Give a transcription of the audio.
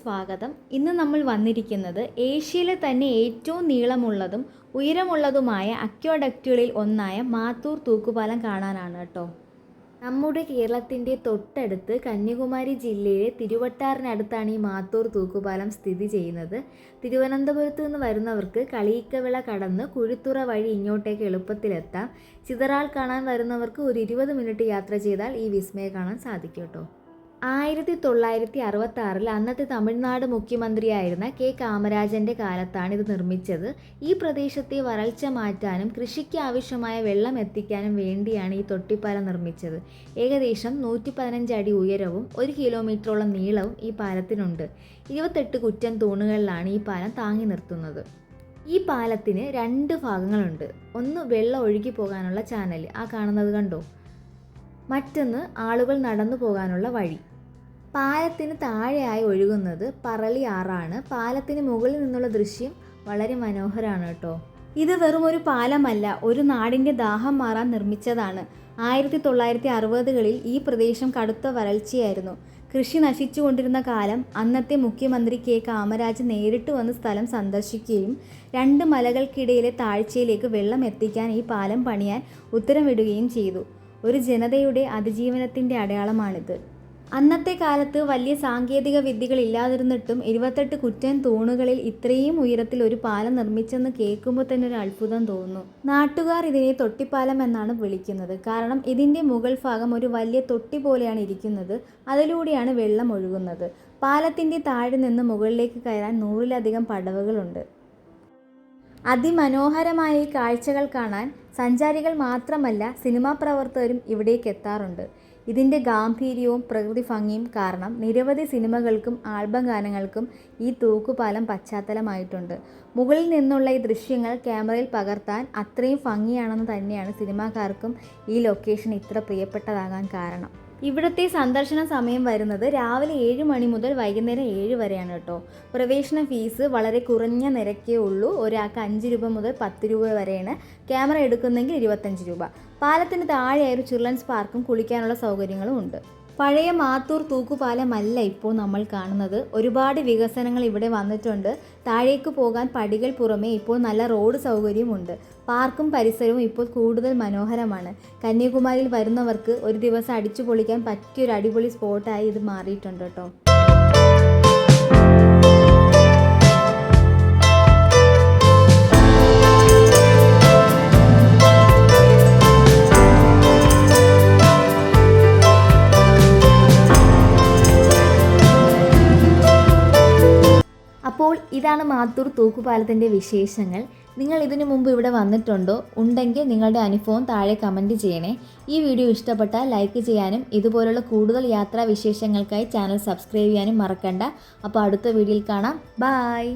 സ്വാഗതം. ഇന്ന് നമ്മൾ വന്നിരിക്കുന്നത് ഏഷ്യയിലെ തന്നെ ഏറ്റവും നീളമുള്ളതും ഉയരമുള്ളതുമായ അക്വാഡക്റ്റുകളിൽ ഒന്നായ മാത്തൂർ തൂക്കുപാലം കാണാനാണ് കേട്ടോ. നമ്മുടെ കേരളത്തിൻ്റെ തൊട്ടടുത്ത് കന്യാകുമാരി ജില്ലയിലെ തിരുവട്ടാറിനടുത്താണ് ഈ മാത്തൂർ തൂക്കുപാലം സ്ഥിതി ചെയ്യുന്നത്. തിരുവനന്തപുരത്ത് നിന്ന് വരുന്നവർക്ക് കളിയിക്കവിള കടന്ന് കുഴിത്തുറ വഴി ഇങ്ങോട്ടേക്ക് എളുപ്പത്തിലെത്താം. ചിതറാൽ കാണാൻ വരുന്നവർക്ക് ഒരു 20 മിനിറ്റ് യാത്ര ചെയ്താൽ ഈ വിസ്മയം കാണാൻ സാധിക്കും കേട്ടോ. 1966 അന്നത്തെ തമിഴ്നാട് മുഖ്യമന്ത്രിയായിരുന്ന കെ കാമരാജൻ്റെ കാലത്താണ് ഇത് നിർമ്മിച്ചത്. ഈ പ്രദേശത്തെ വരൾച്ച മാറ്റാനും കൃഷിക്ക് ആവശ്യമായ വെള്ളം എത്തിക്കാനും വേണ്ടിയാണ് ഈ തൊട്ടിപ്പാലം നിർമ്മിച്ചത്. ഏകദേശം 115 അടി ഉയരവും 1 കിലോമീറ്ററോളം നീളവും ഈ പാലത്തിനുണ്ട്. 28 കുറ്റൻ തൂണുകളിലാണ് ഈ പാലം താങ്ങി നിർത്തുന്നത്. ഈ പാലത്തിന് 2 ഭാഗങ്ങളുണ്ട്. ഒന്ന് വെള്ളം ഒഴുകി പോകാനുള്ള ചാനൽ, ആ കാണുന്നത് കണ്ടോ. മറ്റൊന്ന് ആളുകൾ നടന്നു പോകാനുള്ള വഴി. പാലത്തിന് താഴെയായി ഒഴുകുന്നത് പറളി ആറാണ്. പാലത്തിന് മുകളിൽ നിന്നുള്ള ദൃശ്യം വളരെ മനോഹരമാണ് കേട്ടോ. ഇത് വെറും ഒരു പാലമല്ല, ഒരു നാടിൻ്റെ ദാഹം മാറാൻ നിർമ്മിച്ചതാണ്. 1960കളിൽ ഈ പ്രദേശം കടുത്ത വരൾച്ചയായിരുന്നു. കൃഷി നശിച്ചുകൊണ്ടിരുന്ന കാലം അന്നത്തെ മുഖ്യമന്ത്രി കെ കാമരാജ് നേരിട്ട് വന്ന് സ്ഥലം സന്ദർശിക്കുകയും 2 മലകൾക്കിടയിലെ താഴ്ചയിലേക്ക് വെള്ളം എത്തിക്കാൻ ഈ പാലം പണിയാൻ ഉത്തരവിടുകയും ചെയ്തു. ഒരു ജനതയുടെ അതിജീവനത്തിൻ്റെ അടയാളമാണിത്. അന്നത്തെ കാലത്ത് വലിയ സാങ്കേതിക വിദ്യകൾ ഇല്ലാതിരുന്നിട്ടും 28 കുറ്റൻ തൂണുകളിൽ ഇത്രയും ഉയരത്തിൽ ഒരു പാലം നിർമ്മിച്ചെന്ന് കേൾക്കുമ്പോൾ തന്നെ ഒരു അത്ഭുതം തോന്നുന്നു. നാട്ടുകാർ ഇതിനെ തൊട്ടിപ്പാലം എന്നാണ് വിളിക്കുന്നത്. കാരണം ഇതിൻ്റെ മുകൾ ഭാഗം ഒരു വലിയ തൊട്ടി പോലെയാണ് ഇരിക്കുന്നത്. അതിലൂടെയാണ് വെള്ളം ഒഴുകുന്നത്. പാലത്തിൻ്റെ താഴെ നിന്ന് മുകളിലേക്ക് കയറാൻ 100-ലധികം പടവുകളുണ്ട്. അതിമനോഹരമായ ഈ കാഴ്ചകൾ കാണാൻ സഞ്ചാരികൾ മാത്രമല്ല സിനിമാ പ്രവർത്തകരും ഇവിടേക്ക് എത്താറുണ്ട്. ഇതിൻ്റെ ഗാംഭീര്യവും പ്രകൃതി ഭംഗിയും കാരണം നിരവധി സിനിമകൾക്കും ആൽബം ഗാനങ്ങൾക്കും ഈ തൂക്കുപാലം പശ്ചാത്തലമായിട്ടുണ്ട്. മുകളിൽ നിന്നുള്ള ഈ ദൃശ്യങ്ങൾ ക്യാമറയിൽ പകർത്താൻ അത്രയും ഭംഗിയാണെന്ന് തന്നെയാണ് സിനിമാക്കാർക്കും ഈ ലൊക്കേഷൻ ഇത്ര പ്രിയപ്പെട്ടതാകാൻ കാരണം. ഇവിടുത്തെ സന്ദർശന സമയം വരുന്നത് രാവിലെ 7 മണി മുതൽ വൈകുന്നേരം 7 വരെയാണ് കേട്ടോ. പ്രവേശന ഫീസ് വളരെ കുറഞ്ഞ നിരക്കേ ഉള്ളൂ. ഒരാൾക്ക് 5 രൂപ മുതൽ 10 രൂപ വരെയാണ്. ക്യാമറ എടുക്കുന്നെങ്കിൽ 25 രൂപ. പാലത്തിന് താഴെയായ ഒരു ചിൽഡ്രൻസ് പാർക്കും കുളിക്കാനുള്ള സൗകര്യങ്ങളും ഉണ്ട്. പഴയ മാത്തൂർ തൂക്കുപാലമല്ല ഇപ്പോൾ നമ്മൾ കാണുന്നത്. ഒരുപാട് വികസനങ്ങൾ ഇവിടെ വന്നിട്ടുണ്ട്. താഴേക്ക് പോകാൻ പടികൾ പുറമെ ഇപ്പോൾ നല്ല റോഡ് സൗകര്യമുണ്ട്. പാർക്കും പരിസരവും ഇപ്പോൾ കൂടുതൽ മനോഹരമാണ്. കന്യാകുമാരിയിൽ വരുന്നവർക്ക് ഒരു ദിവസം അടിച്ചു പൊളിക്കാൻ പറ്റിയൊരു അടിപൊളി സ്പോട്ടായി ഇത് മാറിയിട്ടുണ്ട് കേട്ടോ. അപ്പോൾ ഇതാണ് മാത്തൂർ തൂക്കുപാലത്തിൻ്റെ വിശേഷങ്ങൾ. നിങ്ങൾ ഇതിനു മുമ്പ് ഇവിടെ വന്നിട്ടുണ്ടോ? ഉണ്ടെങ്കിൽ നിങ്ങളുടെ അനുഭവം താഴെ കമൻറ്റ് ചെയ്യണേ. ഈ വീഡിയോ ഇഷ്ടപ്പെട്ടാൽ ലൈക്ക് ചെയ്യാനും ഇതുപോലുള്ള കൂടുതൽ യാത്രാ വിശേഷങ്ങൾക്കായി ചാനൽ സബ്സ്ക്രൈബ് ചെയ്യാനും മറക്കണ്ട. അപ്പോൾ അടുത്ത വീഡിയോയിൽ കാണാം. ബായ്.